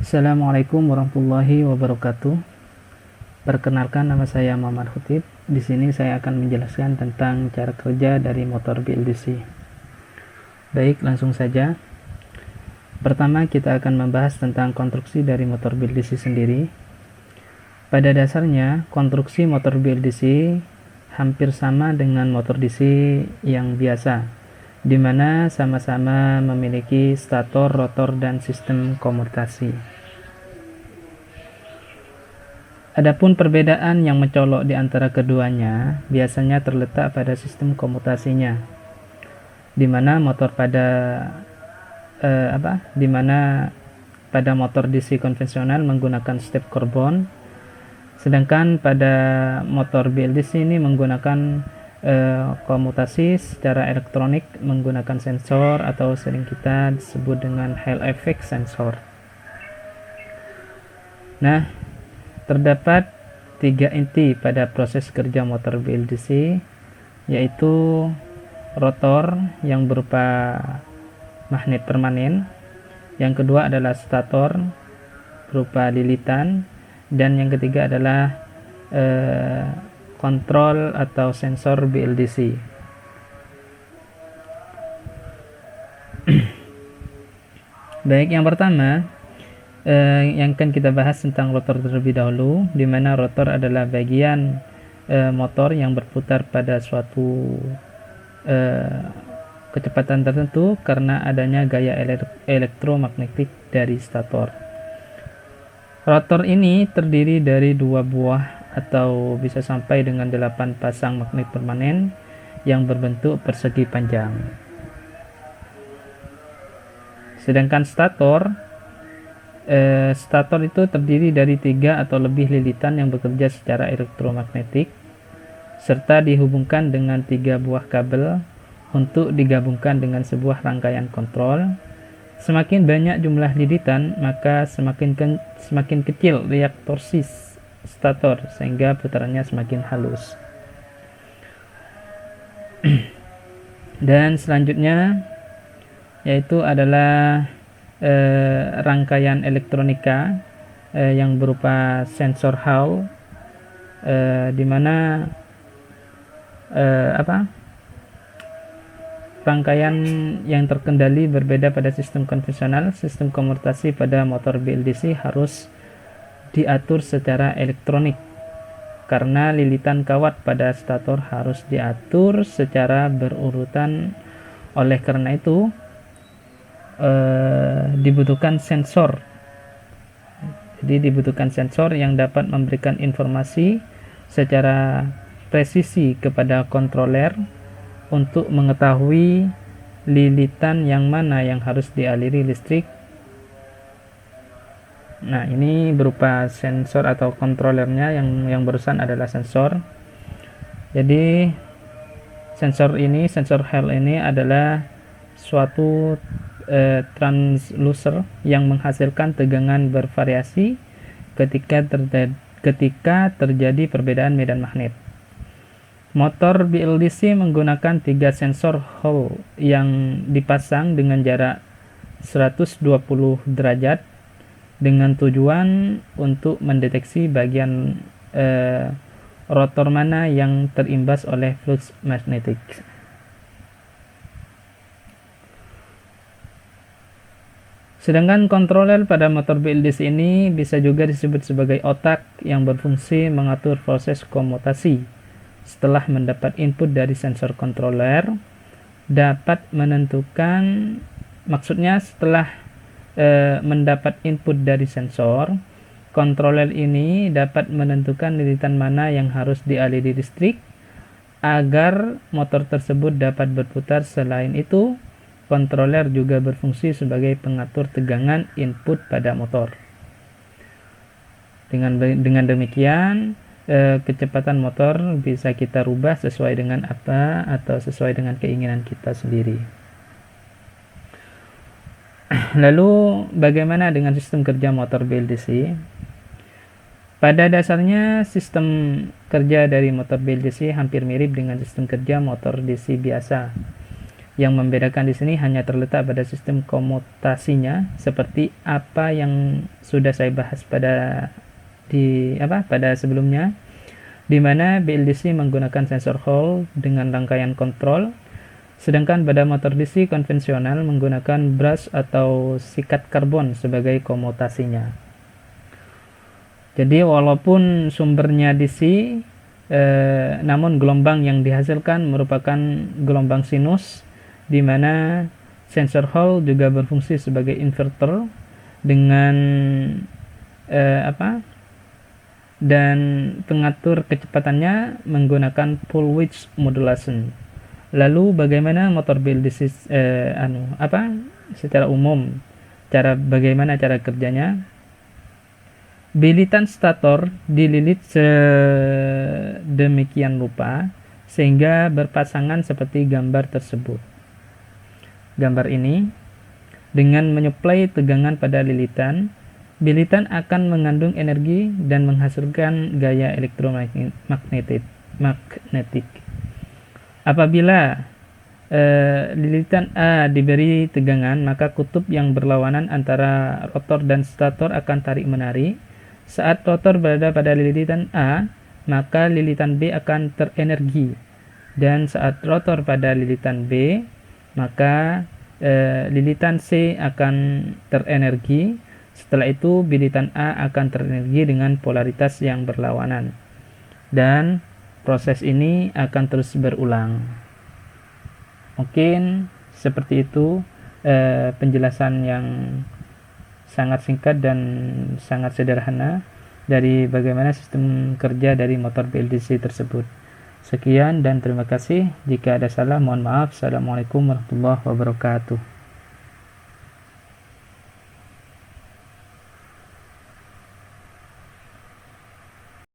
Assalamualaikum warahmatullahi wabarakatuh. Perkenalkan, nama saya Muhammad Khutib. Di sini saya akan menjelaskan tentang cara kerja dari motor BLDC. Baik, langsung saja. Pertama, kita akan membahas tentang konstruksi dari motor BLDC sendiri. Pada dasarnya, konstruksi motor BLDC hampir sama dengan motor DC yang biasa, di mana sama-sama memiliki stator, rotor, dan sistem komutasi. Adapun perbedaan yang mencolok di antara keduanya biasanya terletak pada sistem komutasinya, di mana pada motor DC konvensional menggunakan step karbon, sedangkan pada motor BLDC ini menggunakan komutasi secara elektronik menggunakan sensor atau sering kita sebut dengan Hall effect sensor. Nah, terdapat 3 inti pada proses kerja motor BLDC, yaitu rotor yang berupa magnet permanen, yang kedua adalah stator berupa lilitan, dan yang ketiga adalah kontrol atau sensor BLDC. Baik, yang pertama yang akan kita bahas tentang rotor terlebih dahulu, di mana rotor adalah bagian motor yang berputar pada suatu kecepatan tertentu karena adanya gaya elektromagnetik dari stator. Rotor ini terdiri dari 2 buah atau bisa sampai dengan 8 pasang magnet permanen yang berbentuk persegi panjang. Sedangkan stator itu terdiri dari 3 atau lebih lilitan yang bekerja secara elektromagnetik serta dihubungkan dengan 3 buah kabel untuk digabungkan dengan sebuah rangkaian kontrol. Semakin banyak jumlah lilitan, maka semakin kecil riak torsi stator sehingga putarannya semakin halus. Dan selanjutnya yaitu adalah rangkaian elektronika yang berupa sensor Hall, di mana rangkaian yang terkendali berbeda pada sistem konvensional. Sistem komutasi pada motor BLDC harus diatur secara elektronik karena lilitan kawat pada stator harus diatur secara berurutan. Oleh karena itu dibutuhkan sensor. Jadi dibutuhkan sensor yang dapat memberikan informasi secara presisi kepada kontroler untuk mengetahui lilitan yang mana yang harus dialiri listrik. Nah, ini berupa sensor atau kontrolernya yang barusan adalah sensor. Jadi sensor Hall ini adalah suatu transducer yang menghasilkan tegangan bervariasi ketika terjadi perbedaan medan magnet. Motor BLDC menggunakan 3 sensor Hall yang dipasang dengan jarak 120 derajat dengan tujuan untuk mendeteksi bagian rotor mana yang terimbas oleh flux magnetik. Sedangkan kontroler pada motor BLDC ini bisa juga disebut sebagai otak yang berfungsi mengatur proses komutasi. Setelah mendapat input dari sensor kontroler, mendapat input dari sensor, kontroler ini dapat menentukan lilitan mana yang harus dialiri listrik agar motor tersebut dapat berputar. Selain itu, kontroler juga berfungsi sebagai pengatur tegangan input pada motor. Dengan demikian, kecepatan motor bisa kita rubah sesuai dengan sesuai dengan keinginan kita sendiri. Lalu bagaimana dengan sistem kerja motor BLDC? Pada dasarnya sistem kerja dari motor BLDC hampir mirip dengan sistem kerja motor DC biasa. Yang membedakan di sini hanya terletak pada sistem komutasinya, seperti apa yang sudah saya bahas pada sebelumnya, di mana BLDC menggunakan sensor Hall dengan rangkaian kontrol, sedangkan pada motor DC konvensional menggunakan brush atau sikat karbon sebagai komutasinya. Jadi walaupun sumbernya DC, namun gelombang yang dihasilkan merupakan gelombang sinus, di mana sensor Hall juga berfungsi sebagai inverter dengan dan pengatur kecepatannya menggunakan full width modulation. Lalu bagaimana motor BLDC secara umum, bagaimana cara kerjanya? Bilitan stator dililit sedemikian rupa sehingga berpasangan seperti gambar tersebut. Gambar ini dengan menyuplai tegangan pada lilitan, bilitan akan mengandung energi dan menghasilkan gaya elektromagnetik. Apabila lilitan A diberi tegangan, maka kutub yang berlawanan antara rotor dan stator akan tarik-menarik. Saat rotor berada pada lilitan A, maka lilitan B akan terenergi, dan saat rotor pada lilitan B, maka lilitan C akan terenergi. Setelah itu bilitan A akan terenergi dengan polaritas yang berlawanan, dan proses ini akan terus berulang. Mungkin seperti itu penjelasan yang sangat singkat dan sangat sederhana dari bagaimana sistem kerja dari motor BLDC tersebut. Sekian dan terima kasih. Jika ada salah, mohon maaf. Assalamualaikum warahmatullahi wabarakatuh.